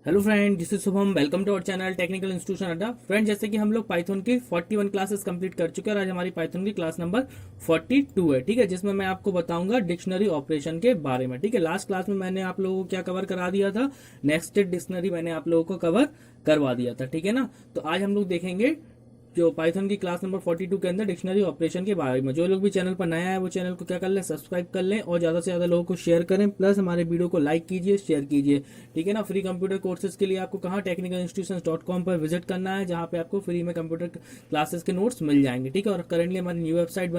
Hello friend, this is Shubham. Welcome to our channel technical institution अड्डा। Friend, जैसे कि हम लोग पाइथन की 41 क्लासेस कंप्लीट कर चुके हैं और आज हमारी पाइथन की क्लास नंबर 42 है। ठीक है, जिसमें मैं आपको बताऊंगा डिक्शनरी ऑपरेशन के बारे में। ठीक है, लास्ट क्लास में मैंने आप लोगों को क्या कवर करा दिया था, नेस्टेड डिक्शनरी मैंने आप लोगों को कवर करवा दिया था। ठीक है ना, तो आज हम लोग देखेंगे जो पाइथन की क्लास नंबर 42 के अंदर डिक्शनरी ऑपरेशन के बारे में। जो लोग भी चैनल पर नया है वो चैनल को क्या कर लें, सब्सक्राइब कर लें और ज्यादा से ज्यादा लोगों को शेयर करें। प्लस हमारे वीडियो को लाइक कीजिए, शेयर कीजिए। ठीक है ना। फ्री कंप्यूटर कोर्सेज के लिए आपको कहाँ, टेक्निकल पर विजिट करना है, जहाँ पे आपको फ्री में कंप्यूटर क्लासेस के नोट्स मिल जाएंगे। ठीक है, और करेंटली हमारी न्यू वेबसाइट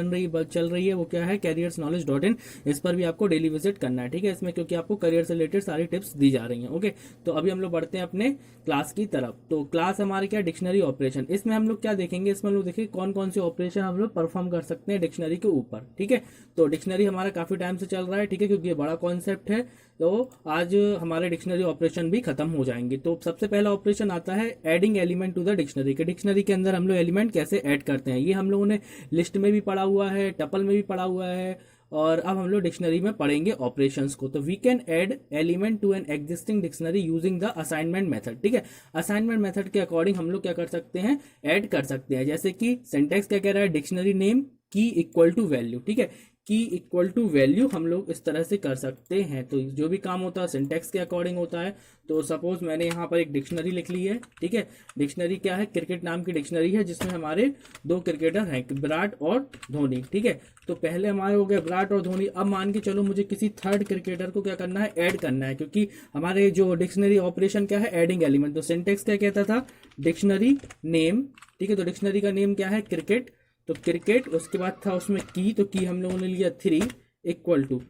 चल रही है, वो क्या है, careersknowledge.in। इस पर भी आपको डेली विजिट करना है। ठीक है, इसमें क्योंकि आपको करियर से रिलेटेड सारी टिप्स दी जा रही हैं। ओके, तो अभी हम लोग बढ़ते हैं अपने क्लास की तरफ। तो क्लास हमारी क्या, डिक्शनरी ऑपरेशन। इसमें हम लोग क्या देखेंगे, इसमें हम लोग देखेंगे कौन कौन से ऑपरेशन हम लोग परफॉर्म कर सकते हैं डिक्शनरी के ऊपर। ठीक है, तो डिक्शनरी हमारा काफी टाइम से चल रहा है। ठीक है, क्योंकि ये बड़ा कॉन्सेप्ट है, तो आज हमारे डिक्शनरी ऑपरेशन भी खत्म हो जाएंगे। तो सबसे पहला ऑपरेशन आता है adding element to the dictionary के। डिक्शनरी के अंदर हम लोग एलिमेंट कैसे ऐड करते हैं, ये हम लोगों ने लिस्ट में भी पढ़ा हुआ है, टपल में भी पढ़ा हुआ है, और अब हम लोग डिक्शनरी में पढ़ेंगे ऑपरेशंस को। तो we can add element to an existing dictionary using the assignment method. ठीक है, असाइनमेंट मेथड के अकॉर्डिंग हम लोग क्या कर सकते हैं, ऐड कर सकते हैं। जैसे कि सिंटेक्स क्या कह रहा है, डिक्शनरी नेम की इक्वल टू वैल्यू। ठीक है, की इक्वल टू वैल्यू हम लोग इस तरह से कर सकते हैं। तो जो भी काम होता है सिंटेक्स के अकॉर्डिंग होता है। तो सपोज मैंने यहाँ पर एक डिक्शनरी लिख ली है। ठीक है, डिक्शनरी क्या है, क्रिकेट नाम की डिक्शनरी है, जिसमें हमारे दो क्रिकेटर हैं, विराट और धोनी। ठीक है, तो पहले हमारे हो गया विराट और धोनी। अब मान के चलो मुझे किसी थर्ड क्रिकेटर को क्या करना है, ऐड करना है, क्योंकि हमारे जो डिक्शनरी ऑपरेशन क्या है, एडिंग एलिमेंट। तो सिंटेक्स क्या कहता था, डिक्शनरी नेम। ठीक है, तो डिक्शनरी का नेम क्या है, क्रिकेट। तो क्रिकेट, उसके बाद था उसमें की, तो की हम लोगों ने लिया 3 इक्वल टू,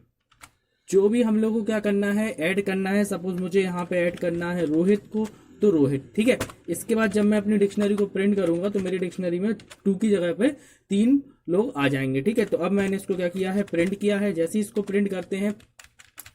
जो भी हम लोगों को क्या करना है, ऐड करना है। सपोज मुझे यहाँ पे ऐड करना है रोहित को, तो रोहित। ठीक है, इसके बाद जब मैं अपनी डिक्शनरी को प्रिंट करूंगा तो मेरी डिक्शनरी में 2 की जगह पे 3 लोग आ जाएंगे। ठीक है, तो अब मैंने इसको क्या किया है, प्रिंट किया है। जैसे ही इसको प्रिंट करते हैं,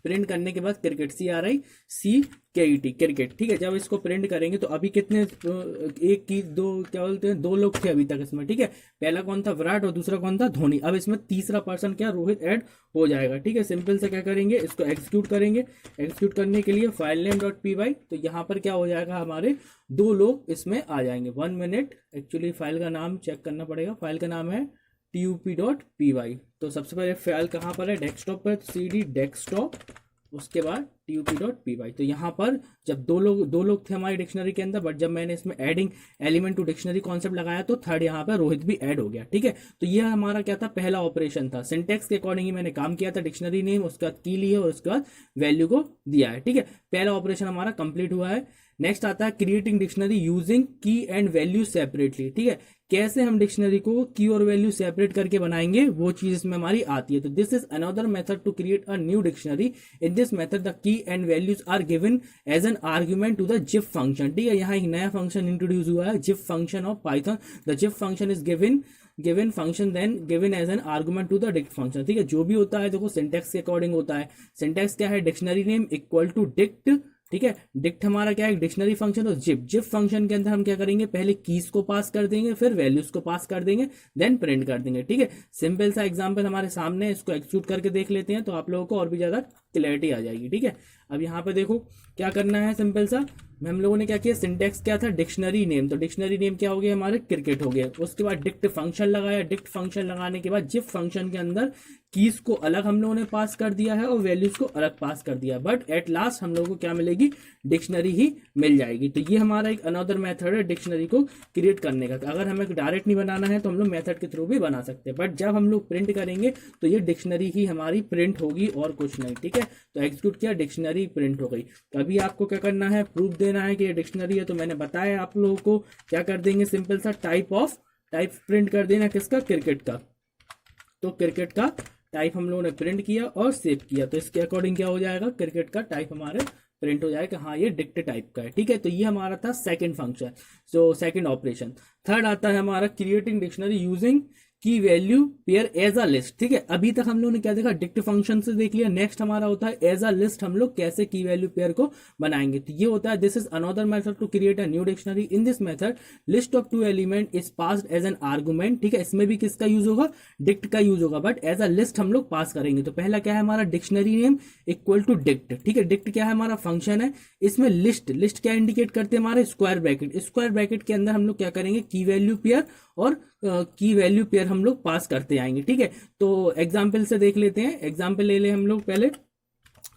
प्रिंट करने के बाद क्रिकेट, CRICKET क्रिकेट। ठीक है, जब इसको प्रिंट करेंगे तो अभी कितने, एक की दो, क्या बोलते हैं, 2 लोग थे अभी तक इसमें। ठीक है, पहला कौन था, विराट, और दूसरा कौन था, धोनी। अब इसमें तीसरा पर्सन क्या, रोहित ऐड हो जाएगा। ठीक है, सिंपल से क्या करेंगे, इसको एग्जीक्यूट करेंगे। एग्जीक्यूट करने के लिए फाइल नेम डॉट py, तो यहाँ पर क्या हो जाएगा, हमारे 2 लोग इसमें आ जाएंगे। 1 मिनट, एक्चुअली फाइल का नाम चेक करना पड़ेगा। फाइल का नाम है tup.py। तो सबसे पहले फाइल कहाँ पर है, डेस्कटॉप पर, cd डेस्कटॉप, उसके बाद tup.py। तो यहाँ पर जब दो लोग थे हमारी डिक्शनरी के अंदर, बट जब मैंने इसमें adding element to dictionary concept लगाया तो थर्ड यहाँ पर रोहित भी ऐड हो गया। ठीक है, तो यह हमारा क्या था, पहला ऑपरेशन था। सिंटेक्स के अकॉर्डिंग ही मैंने काम किया था, डिक्शनरी नेम, उसके बाद की ली है और उसके बाद वैल्यू को दिया है। ठीक है, पहला ऑपरेशन हमारा कंप्लीट हुआ है। नेक्स्ट आता है क्रिएटिंग डिक्शनरी यूजिंग की एंड वैल्यू सेपरेटली। ठीक है, कैसे हम डिक्शनरी को की और वैल्यू सेपरेट करके बनाएंगे, वो चीज इसमें हमारी आती है। तो this is another method to create a new dictionary. In this method the key and values are given as an argument to the zip function. ठीक है, यहाँ एक नया फंक्शन इंट्रोड्यूस हुआ है, zip function of Python. The zip function is given function then given as an argument to the dict function. ठीक है, जो भी होता है देखो सिंटेक्स के अकॉर्डिंग होता है। सिंटेक्स क्या है, dictionary name equal to dict. ठीक है, डिक्ट हमारा क्या है, डिक्शनरी फंक्शन। तो जिप फंक्शन के अंदर हम क्या करेंगे, पहले कीज को पास कर देंगे, फिर वैल्यूज को पास कर देंगे, देन प्रिंट कर देंगे। ठीक है, सिंपल सा एग्जांपल हमारे सामने, इसको एक्सिक्यूट करके देख लेते हैं तो आप लोगों को और भी ज्यादा क्लैरिटी आ जाएगी। ठीक है, अब यहाँ पे देखो क्या करना है, सिंपल सा हम लोगों ने क्या किया, सिंटेक्स क्या था, डिक्शनरी नेम। तो डिक्शनरी नेम क्या हो गया, हमारे क्रिकेट हो गया। उसके बाद डिक्ट फंक्शन लगाया। डिक्ट फंक्शन लगाने के बाद जिप फंक्शन के अंदर कीज को अलग हम लोगों ने पास कर दिया है और वैल्यूज को अलग पास कर दिया, बट एट लास्ट हम लोगों को क्या मिलेगी, डिक्शनरी ही मिल जाएगी। तो ये हमारा एक अनदर मेथड है डिक्शनरी को क्रिएट करने का। अगर हमें डायरेक्ट नहीं बनाना है तो हम लोग मेथड के थ्रू भी बना सकते हैं, बट जब हम लोग प्रिंट करेंगे तो ये डिक्शनरी ही हमारी प्रिंट होगी और कुछ नहीं। ठीक है, तो एग्जीक्यूट किया, डिक्शनरी प्रिंट हो गई। तो अभी आपको क्या करना है, प्रूफ देना है कि ये डिक्शनरी है। तो मैंने बताया आप लोगों को क्या कर देंगे, सिंपल सा टाइप प्रिंट कर देना, किसका, क्रिकेट का। तो क्रिकेट का टाइप हम लोगों ने प्रिंट किया और सेव किया, तो इसके अकॉर्डिंग क्या हो जाएगा, क्रिकेट का टाइप हमारे प्रिंट हो जाएगा, हाँ ये डिक्ट टाइप का है। ठीक है, तो ये हमारा था सेकंड फंक्शन, जो सेकंड ऑपरेशन। थर्ड आता है हमारा creating dictionary using key value pair as a list. ठीक है, अभी तक हम लोगों ने क्या देखा, डिक्ट फंक्शन से देख लिया। नेक्स्ट हमारा होता है एज अ लिस्ट, हम लोग कैसे की वैल्यू पेयर को बनाएंगे। तो ये होता है this is another method to create a new dictionary. In this method list of 2 element is passed as an argument. ठीक है, इसमें भी किसका यूज होगा, डिक्ट का यूज होगा, बट एज अ लिस्ट हम लोग पास करेंगे। तो पहला क्या है हमारा, dictionary name equal to dict. ठीक है, डिक्ट क्या है हमारा फंक्शन है, इसमें लिस्ट क्या इंडिकेट करते हैं हमारे, स्क्वायर ब्रैकेट के अंदर हम लोग क्या करेंगे, की वैल्यू पेयर और की वैल्यू पेयर हम लोग पास करते आएंगे। ठीक है, तो एग्जाम्पल से देख लेते हैं, एग्जाम्पल ले ले हम लोग पहले।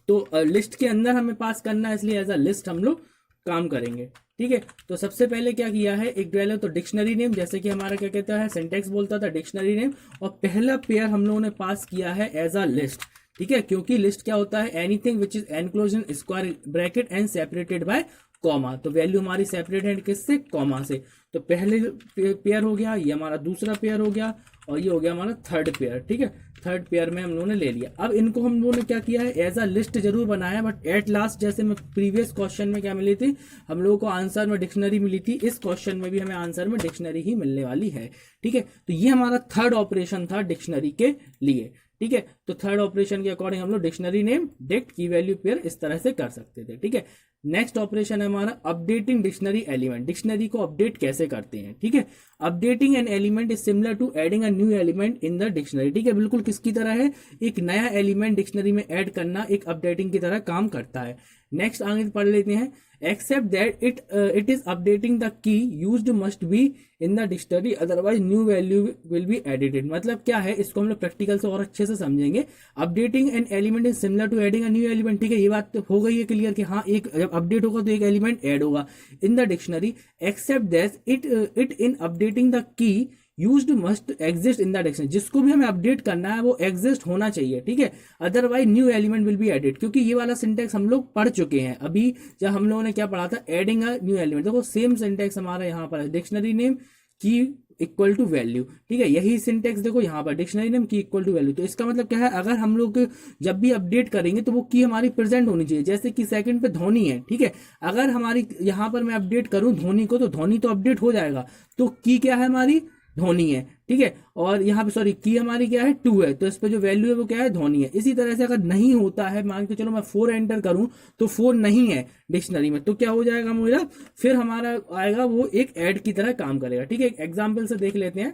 तो लिस्ट के अंदर हमें पास करना है, इसलिए एज अ लिस्ट हम लोग काम करेंगे। ठीक है, तो सबसे पहले क्या किया है, एक डुअल है तो डिक्शनरी नेम, जैसे कि हमारा क्या कहता है सिंटेक्स बोलता था डिक्शनरी नेम, और पहला पेयर हम लोगों ने पास किया है एज अ लिस्ट। ठीक है, क्योंकि लिस्ट क्या होता है, anything which is enclose in square bracket and separated by comma. तो वैल्यू हमारी सेपरेट है किससे, कॉमा से। तो पहले पेयर हो गया, ये हमारा दूसरा पेयर हो गया, और ये हो गया हमारा थर्ड पेयर। ठीक है, थर्ड पेयर में हम लोगों ने ले लिया। अब इनको हम लोगों ने क्या किया है, एज अ लिस्ट जरूर बनाया, बट एट लास्ट जैसे मैं प्रीवियस क्वेश्चन में क्या मिली थी, हम लोगों को आंसर में डिक्शनरी मिली थी, इस क्वेश्चन में भी हमें आंसर में डिक्शनरी ही मिलने वाली है। ठीक है, तो ये हमारा थर्ड ऑपरेशन था डिक्शनरी के लिए। ठीक है, तो थर्ड ऑपरेशन के अकॉर्डिंग हम लोग डिक्शनरी नेम डिक्ट की वैल्यू पेयर इस तरह से कर सकते थे। ठीक है, नेक्स्ट ऑपरेशन है हमारा अपडेटिंग डिक्शनरी एलिमेंट। डिक्शनरी को अपडेट कैसे करते हैं। ठीक है, updating an element is similar to adding a new element in the dictionary. ठीक है, बिल्कुल किसकी तरह है, एक नया एलिमेंट डिक्शनरी में ऐड करना एक अपडेटिंग की तरह काम करता है। नेक्स्ट आगे पढ़ लेते हैं, except that it is updating the key used must be in the dictionary otherwise new value will be edited. मतलब क्या है, इसको हम लोग प्रैक्टिकल से और अच्छे से समझेंगे। Updating an element is similar to adding a new element. ठीक है, ये बात तो हो गई है क्लियर कि हाँ, एक जब अपडेट होगा तो एक एलिमेंट ऐड होगा in the dictionary. Except that it in updating the key used must exist in the dictionary. जिसको भी हमें अपडेट करना है वो एग्जिस्ट होना चाहिए। ठीक है, otherwise new element will be added. क्योंकि ये वाला सिंटेक्स हम लोग पढ़ चुके हैं अभी, जब हम लोगों ने क्या पढ़ा था, एडिंग अ न्यू एलिमेंट। देखो सेम सिंटेक्स हमारा यहाँ पर है, डिक्शनरी नेम की इक्वल टू वैल्यू। ठीक है, यही सिंटेक्स देखो यहाँ पर, डिक्शनरी नेम की इक्वल टू वैल्यू। तो इसका मतलब क्या है, अगर हम लोग जब भी अपडेट करेंगे तो वो की हमारी प्रेजेंट होनी चाहिए। जैसे कि सेकंड पे धोनी है, ठीक है, अगर हमारी यहाँ पर मैं अपडेट करूं धोनी को, तो धोनी तो अपडेट हो जाएगा। तो की क्या है हमारी, धोनी है। ठीक है, और यहाँ पे सॉरी की हमारी क्या है, 2 है, तो इस पे जो वैल्यू है वो क्या है, धोनी है। इसी तरह से अगर नहीं होता है, मान के चलो मैं 4 एंटर करूं तो 4 नहीं है डिक्शनरी में, तो क्या हो जाएगा मेरा, फिर हमारा आएगा वो एक ऐड की तरह काम करेगा। ठीक है, एक एग्जाम्पल से देख लेते हैं।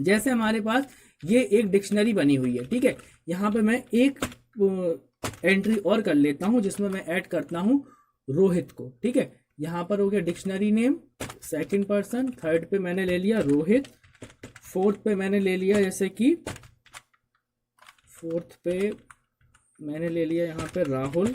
जैसे हमारे पास ये एक डिक्शनरी बनी हुई है। ठीक है, यहाँ पे मैं एक एंट्री और कर लेता हूं जिसमें मैं ऐड करता हूं रोहित को। ठीक है, यहाँ पर हो गया dictionary name second person, third पे मैंने ले लिया रोहित, फोर्थ पे मैंने ले लिया जैसे कि फोर्थ पे मैंने ले लिया यहाँ पे राहुल।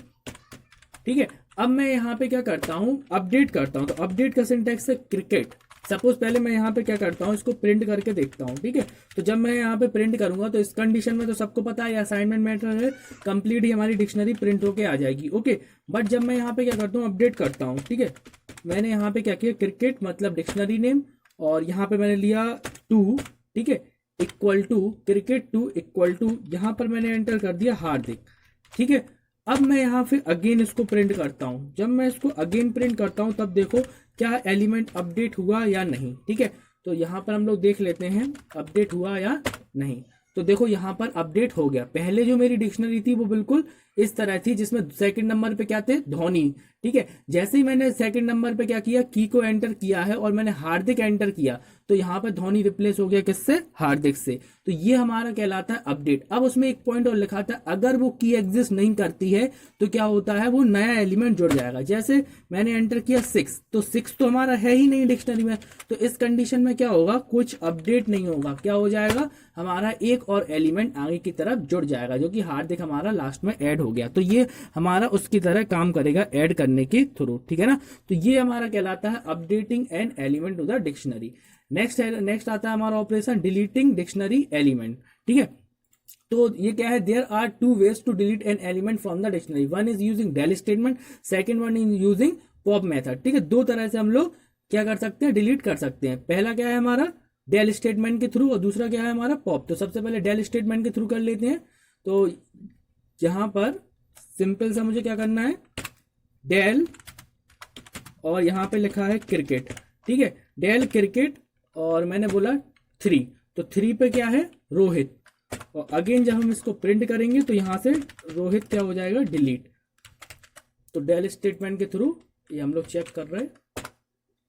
ठीक है, अब मैं यहाँ पे क्या करता हूँ, अपडेट करता हूँ। तो अपडेट का सिंटेक्स है क्रिकेट। सपोज पहले मैं यहाँ पे क्या करता हूँ, इसको प्रिंट करके देखता हूँ। ठीक है, तो जब मैं यहाँ पे प्रिंट करूंगा तो इस कंडीशन में तो सबको पता है असाइनमेंट मेथड है, कंप्लीट ही हमारी डिक्शनरी प्रिंट होके आ जाएगी। ओके, बट जब मैं यहाँ पे क्या करता हूँ, अपडेट करता हूँ। ठीक है, मैंने यहाँ पे क्या किया, क्रिकेट मतलब डिक्शनरी नेम, और यहाँ पे मैंने लिया 2, ठीक है, equal to cricket 2 equal to, यहाँ पर मैंने एंटर कर दिया हार्दिक। ठीक है, अब मैं यहाँ पे अगेन इसको प्रिंट करता हूँ। जब मैं इसको अगेन प्रिंट करता हूँ तब देखो क्या एलिमेंट अपडेट हुआ या नहीं। ठीक है, तो यहाँ पर हम लोग देख लेते हैं अपडेट हुआ या नहीं। तो देखो यहाँ पर अपडेट हो गया। पहले जो मेरी डिक्शनरी थी वो बिल्कुल इस तरह थी, जिसमें सेकंड नंबर पे क्या थे, धोनी। ठीक है, जैसे ही मैंने सेकंड नंबर पे क्या किया, की को एंटर किया है और मैंने हार्दिक एंटर किया, तो यहाँ पे धोनी रिप्लेस हो गया किससे, हार्दिक से। तो ये हमारा कहलाता है अपडेट। अब उसमें एक पॉइंट और लिखा था, अगर वो की एग्जिस्ट नहीं करती है तो क्या होता है, वो नया एलिमेंट जुड़ जाएगा। जैसे मैंने एंटर किया 6, तो 6 तो हमारा है ही नहीं डिक्शनरी में, तो इस कंडीशन में क्या होगा, कुछ अपडेट नहीं होगा। क्या हो जाएगा, हमारा एक और एलिमेंट आगे की तरफ जुड़ जाएगा, जो कि हार्दिक हमारा लास्ट में ऐड हो गया। तो ये हमारा उसकी तरह काम करेगा ऐड करने के थ्रू। ठीक है ना, तो ये हमारा कहलाता है updating an element to the dictionary. Next आता है हमारा ऑपरेशन डिलीटिंग डिक्शनरी एलिमेंट। ठीक है, तो ये क्या है, there are 2 ways to delete an element from the dictionary. One is using del statement, second one is using pop method. ठीक है, 2 तरह से हम लोग क्या कर सकते हैं, डिलीट कर सकते हैं। पहला क्या है हमारा डेल स्टेटमेंट के थ्रू, और दूसरा क्या है हमारा पॉप। तो सबसे पहले डेल स्टेटमेंट के थ्रू कर लेते हैं। तो यहां पर सिंपल सा मुझे क्या करना है, डेल, और यहां पे लिखा है क्रिकेट। ठीक है, डेल क्रिकेट, और मैंने बोला 3, तो 3 पे क्या है, रोहित, और अगेन जब हम इसको प्रिंट करेंगे तो यहां से रोहित क्या हो जाएगा, डिलीट। तो डेल स्टेटमेंट के थ्रू ये हम लोग चेक कर रहे हैं,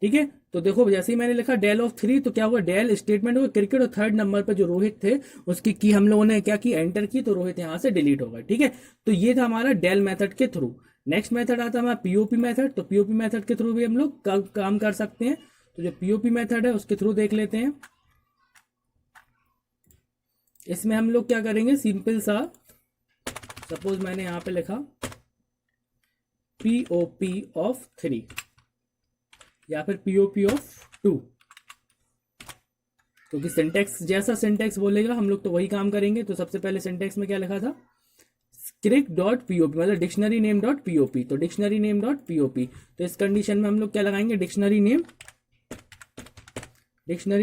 ठीक है। तो देखो जैसे ही मैंने लिखा डेल ऑफ 3 तो क्या हुआ, डेल स्टेटमेंट होगा क्रिकेट, और थर्ड नंबर पे जो रोहित थे उसकी की हम लोगों ने क्या की, एंटर की, तो रोहित यहां से डिलीट होगा, ठीक है। तो ये था हमारा डेल मेथड के थ्रू। नेक्स्ट मेथड आता है हमारा पीओपी मेथड। तो पीओपी मेथड के थ्रू भी हम लोग काम कर सकते हैं। तो जो पीओपी मेथड है उसके थ्रू देख लेते हैं। इसमें हम लोग क्या करेंगे, सिंपल सा, सपोज मैंने यहां पे लिखा पीओपी ऑफ 3 या फिर पीओपी ऑफ 2, क्योंकि सिंटेक्स जैसा सिंटेक्स बोलेगा हम लोग तो वही काम करेंगे। तो सबसे पहले सिंटेक्स में क्या लिखा था, स्क्रिप्ट डॉट पीओपी, मतलब डिक्शनरी नेम डॉट पीओपी। तो डिक्शनरी नेम डॉट पीओपी, तो इस कंडीशन में हम लोग क्या लगाएंगे, डिक्शनरी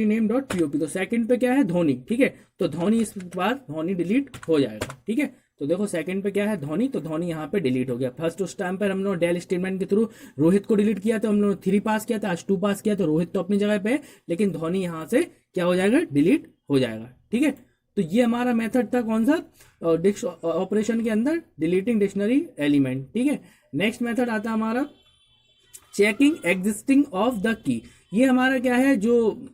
नेम डॉट पीओपी। तो सेकंड पे क्या है, धोनी, ठीक है। तो धोनी इस बार धोनी डिलीट हो जाएगा, ठीक है। तो देखो सेकंड पे क्या है, धोनी, तो धोनी यहाँ पे डिलीट हो गया। फर्स्ट उस टाइम पर हम लोग डेल स्टेटमेंट के थ्रू रोहित को डिलीट किया, तो हम लोग 3 पास किया था, आज 2 पास किया, तो रोहित तो अपनी जगह पे है, लेकिन धोनी यहाँ से क्या हो जाएगा, डिलीट हो जाएगा, ठीक है। तो ये हमारा मेथड था कौन सा, ऑपरेशन के अंदर डिलीटिंग डिक्शनरी एलिमेंट, ठीक है। नेक्स्ट मेथड आता है हमारा checking existing of the key. ये हमारा क्या है, जो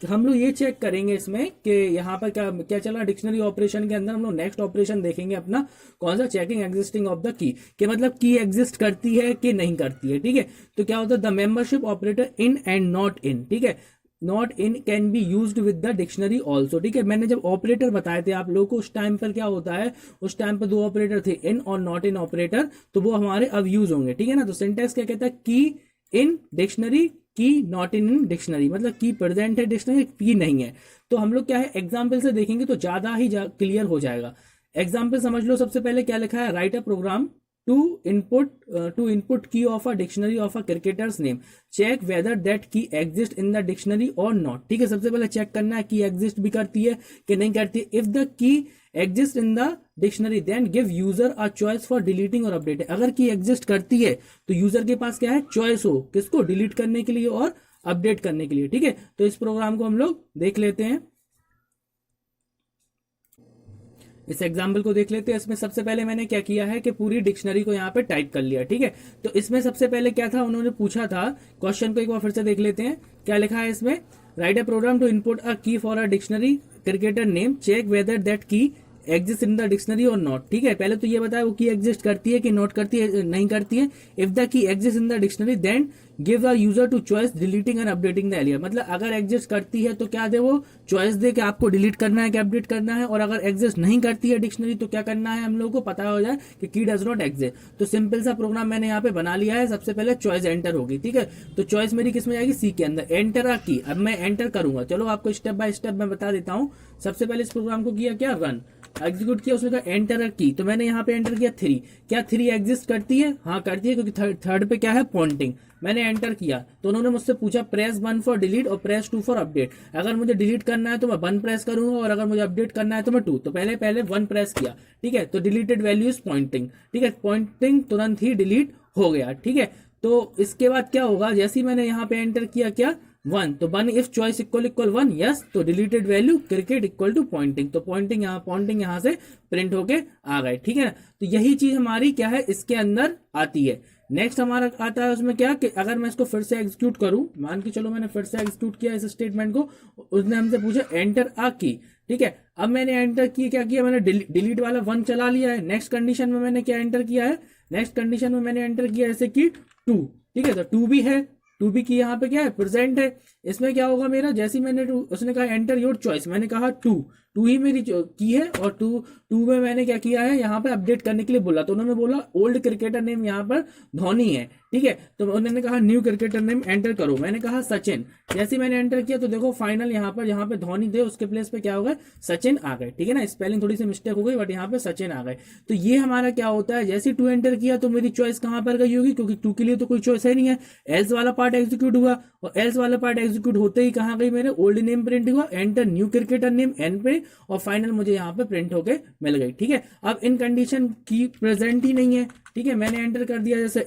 हम लोग ये चेक करेंगे इसमें कि यहाँ पर क्या क्या चला डिक्शनरी ऑपरेशन के अंदर। हम लोग नेक्स्ट ऑपरेशन देखेंगे अपना कौन सा, checking existing of the key, कि मतलब की एग्जिस्ट करती है कि नहीं करती है, ठीक है। तो क्या होता है, the membership operator in and not in, ठीक है। Not in can be used with the dictionary also, ठीक है। मैंने जब ऑपरेटर बताए थे आप लोगों को, उस टाइम पर क्या होता है, उस टाइम पर 2 ऑपरेटर थे, इन और नॉट इन ऑपरेटर, तो वो हमारे अब यूज होंगे, ठीक है ना। तो सिंटेक्स क्या कहता है, की इन डिक्शनरी, की नॉट इन डिक्शनरी, मतलब की प्रेजेंट है डिक्शनरी, की नहीं है। तो हम लोग क्या है, एग्जाम्पल से देखेंगे तो ज्यादा ही क्लियर हो जाएगा। एग्जाम्पल समझ लो, सबसे पहले क्या लिखा है, write a program to input key of a dictionary of a cricketers name, check whether that key exist in the dictionary और नॉट, ठीक है। सबसे पहले चेक करना है की एग्जिस्ट भी करती है कि नहीं करती है। If the key exist in the dictionary then give user a choice for deleting or updating. अगर की एग्जिस्ट करती है तो यूजर के पास क्या है, चॉइस हो, किसको, डिलीट करने के लिए और अपडेट करने के लिए, ठीक है। तो इस प्रोग्राम को हम लोग देख लेते हैं, इस एग्जाम्पल को देख लेते हैं। इसमें सबसे पहले मैंने क्या किया है कि पूरी डिक्शनरी को यहाँ पे टाइप कर लिया, ठीक है। तो इसमें सबसे पहले क्या था, उन्होंने पूछा था, क्वेश्चन को एक बार फिर से देख लेते हैं, क्या लिखा है इसमें, write a program to input a key for a dictionary cricketer name, check whether that key exist in the dictionary और नॉट, ठीक है। पहले तो ये बताया वो की एग्जिस्ट करती है कि नॉट करती है, नहीं करती है। If the key exist in the dictionary then give the user to choice deleting and updating the earlier, मतलब अगर एग्जिस्ट करती है तो क्या दे, वो चॉइस दे कि आपको डिलीट करना है कि अपडेट करना है, और अगर एग्जिस्ट नहीं करती है डिक्शनरी तो क्या करना है, हम लोगों को पता हो जाए कि की डज नॉट एग्जिस्ट। तो सिंपल सा प्रोग्राम मैंने यहाँ पे बना लिया है। सबसे पहले चॉइस एंटर होगी, ठीक है। तो चॉइस मेरी किस में जाएगी, सी के अंदर, एंटर आ की। अब मैं एंटर करूंगा, चलो आपको स्टेप बाय स्टेप मैं बता देता हूँ। सबसे पहले इस प्रोग्राम को किया क्या, रन, एग्जीक्यूट किया, उसमें कहा एंटर की, तो मैंने यहाँ पे एंटर किया 3। क्या 3 एग्जिस्ट करती है, हाँ करती है, क्योंकि थर्ड पे क्या है, पॉइंटिंग। मैंने एंटर किया तो उन्होंने मुझसे पूछा प्रेस 1 फॉर डिलीट और प्रेस 2 फॉर अपडेट। अगर मुझे डिलीट करना है तो मैं 1 प्रेस करूंगा, और अगर मुझे अपडेट करना है तो मैं 2। तो पहले 1 प्रेस किया, ठीक है। तो डिलीटेड वैल्यू इज पॉइंटिंग, ठीक है। पॉइंटिंग तुरंत ही डिलीट हो गया, ठीक है। तो इसके बाद क्या होगा, जैसे ही मैंने यहाँ पे एंटर किया क्या, 1, तो 1 इफ चॉइस इक्वल 1, यस, तो deleted value cricket equal to pointing, तो पॉइंटिंग यहाँ से प्रिंट होके आ गए, ठीक है ना। तो यही चीज हमारी क्या है, इसके अंदर आती है। नेक्स्ट हमारा आता है उसमें क्या, कि अगर मैं इसको फिर से एग्जीक्यूट करूं, मान के चलो मैंने फिर से एग्जीक्यूट किया इस स्टेटमेंट को, उसने हमसे पूछा एंटर आ की, ठीक है। अब मैंने एंटर किया, क्या किया मैंने, डिलीट वाला 1 चला लिया है। नेक्स्ट कंडीशन में मैंने क्या एंटर किया है, नेक्स्ट कंडीशन में मैंने एंटर किया ऐसे कि 2, ठीक है। तो 2 भी है, 2 भी की यहाँ पे क्या है, प्रेजेंट है। इसमें क्या होगा मेरा, जैसे ही मैंने उसने कहा एंटर योर चॉइस, मैंने कहा 2 ही मेरी की है, और 2 में मैंने क्या किया है, यहाँ पे अपडेट करने के लिए बोला, तो उन्होंने बोला ओल्ड क्रिकेटर नेम यहाँ पर धोनी है, ठीक है। तो उन्होंने कहा न्यू क्रिकेटर नेम एंटर करो, मैंने कहा सचिन। जैसे मैंने एंटर किया तो देखो फाइनल यहाँ पे धोनी थे, उसके प्लेस पे क्या हो गए, सचिन आ गए, ठीक है ना। स्पेलिंग थोड़ी सी मिस्टेक हो गई, बट यहाँ पे सचिन आ गए। तो ये हमारा क्या होता है, जैसे 2 एंटर किया तो मेरी चॉइस कहाँ पर गई होगी, क्योंकि 2 के लिए तो कोई चॉइस है नहीं है। एल्स वाला पार्ट एग्जीक्यूट हुआ, और एल्स वाला पार्ट एग्जीक्यूट होते ही कहाँ गई, मेरे ओल्ड नेम प्रिंट हुआ, एंटर न्यू क्रिकेटर नेम एन पे, गई और फाइनल मुझे यहाँ पे प्रिंट होके मिल गई। ठीक है, अब इन कंडीशन की प्रेजेंट ही नहीं है। ठीक है, मैंने एंटर कर दिया जैसे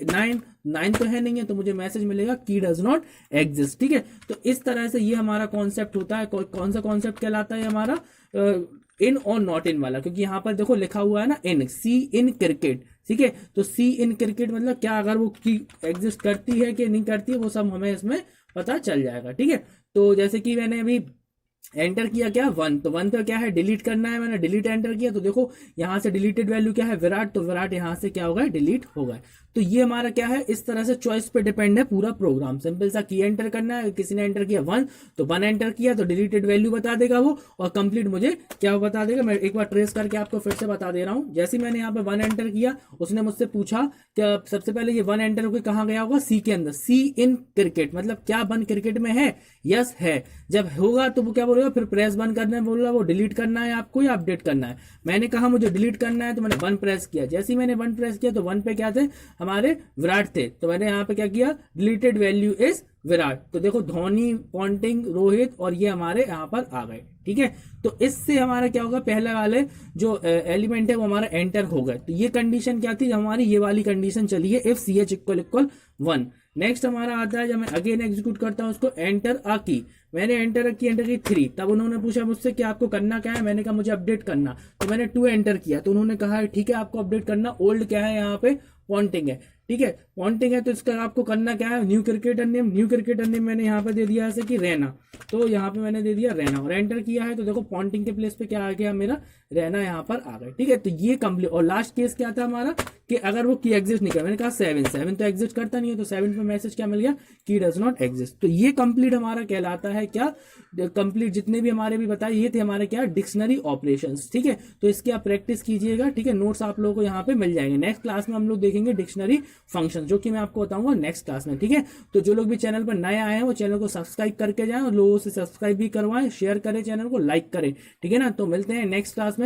9 तो है नहीं है, तो मुझे मैसेज मिलेगा की डज नॉट एग्जिस्ट। ठीक है, तो इस तरह से ये हमारा कॉन्सेप्ट होता है। कौन सा कॉन्सेप्ट कहलाता है हमारा? इन और नॉट इन वाला, क्योंकि यहाँ पर देखो लिखा हुआ है ना इन, सी इन क्रिकेट। ठीक है, तो सी इन क्रिकेट मतलब क्या, अगर वो की एग्जिस्ट करती है कि नहीं करती है वो सब हमें इसमें पता चल जाएगा। ठीक है, तो जैसे कि मैंने अभी एंटर किया क्या 1, तो 1 पे क्या है डिलीट करना है, मैंने डिलीट एंटर किया, तो देखो यहां से डिलीटेड वैल्यू क्या है विराट, तो विराट यहां से क्या होगा डिलीट होगा। तो ये हमारा क्या है, इस तरह से चॉइस पे डिपेंड है पूरा प्रोग्राम। सिंपल सा की एंटर करना है, किसी ने एंटर किया 1 तो 1 एंटर किया तो डिलीटेड वैल्यू बता देगा वो, और कंप्लीट मुझे क्या बता देगा। मैं एक बार ट्रेस करके आपको फिर से बता दे रहा हूं। जैसे मैंने यहाँ पे 1 एंटर किया, उसने मुझसे पूछा क्या, सबसे पहले ये 1 एंटर होकर कहाँ गया होगा, सी के अंदर, सी इन क्रिकेट मतलब क्या 1 क्रिकेट में है, यस है। जब होगा तो वो क्या बोलेगा, फिर प्रेस 1 करना है, बोल रहा वो डिलीट करना है आपको या अपडेट करना है। मैंने कहा मुझे डिलीट करना है, तो मैंने 1 प्रेस किया। जैसे ही मैंने 1 प्रेस किया तो 1 पे क्या थे हमारे विराट थे, तो मैंने यहाँ पे क्या किया, डिलीटेड वैल्यू इज विराट। तो देखो धोनी, पॉन्टिंग, रोहित और ये हमारे यहाँ पर आ गए। ठीक है, तो इससे हमारा क्या होगा, पहले वाले जो एलिमेंट है वो हमारा एंटर हो गए। तो ये कंडीशन क्या थी हमारी, ये वाली कंडीशन चली है if C H equal 1। Next हमारा आता है, जब मैं अगेन एग्जीक्यूट करता हूं उसको, एंटर आ की। मैंने एंटर की 3, तब उन्होंने पूछा मुझसे कि आपको करना क्या है, मैंने कहा मुझे अपडेट करना, तो मैंने 2 एंटर किया, तो उन्होंने कहा ठीक है आपको अपडेट करना। ओल्ड क्या है यहाँ पे, पॉन्टिंग है। ठीक है, पॉन्टिंग है तो इसका आपको करना क्या है, new cricketer name. New cricketer name मैंने यहाँ पे दे दिया ऐसे कि रैना, तो यहाँ पे मैंने दे दिया रैना और एंटर किया है, तो देखो पॉन्टिंग के प्लेस पे क्या आ गया मेरा, रैना यहाँ पर आ गया। ठीक है, तो ये कंप्लीट। और लास्ट केस क्या था हमारा कि अगर वो की एग्जिस्ट नहीं कर, मैंने कहा 7 तो एग्जिस्ट करता नहीं है, तो 7 पे मैसेज क्या मिल गया, की डज नॉट एग्जिस्ट। तो ये कंप्लीट हमारा कहलाता है क्या, कंप्लीट जितने भी हमारे भी बताए ये थे हमारे क्या, डिक्शनरी ऑपरेशंस। ठीक है, तो इसकी आप प्रैक्टिस कीजिएगा। ठीक है, नोट्स आप लोगों को यहाँ पे मिल जाएंगे। नेक्स्ट क्लास में हम लोग देखेंगे डिक्शनरी फंक्शन, जो कि मैं आपको बताऊंगा नेक्स्ट क्लास में। ठीक है, तो जो लोग भी चैनल पर नए आए हैं वो चैनल को सब्सक्राइब करके जाएं और लोगों से सब्सक्राइब भी करवाएं, शेयर करें, चैनल को लाइक करें। ठीक है ना, तो मिलते हैं नेक्स्ट क्लास में।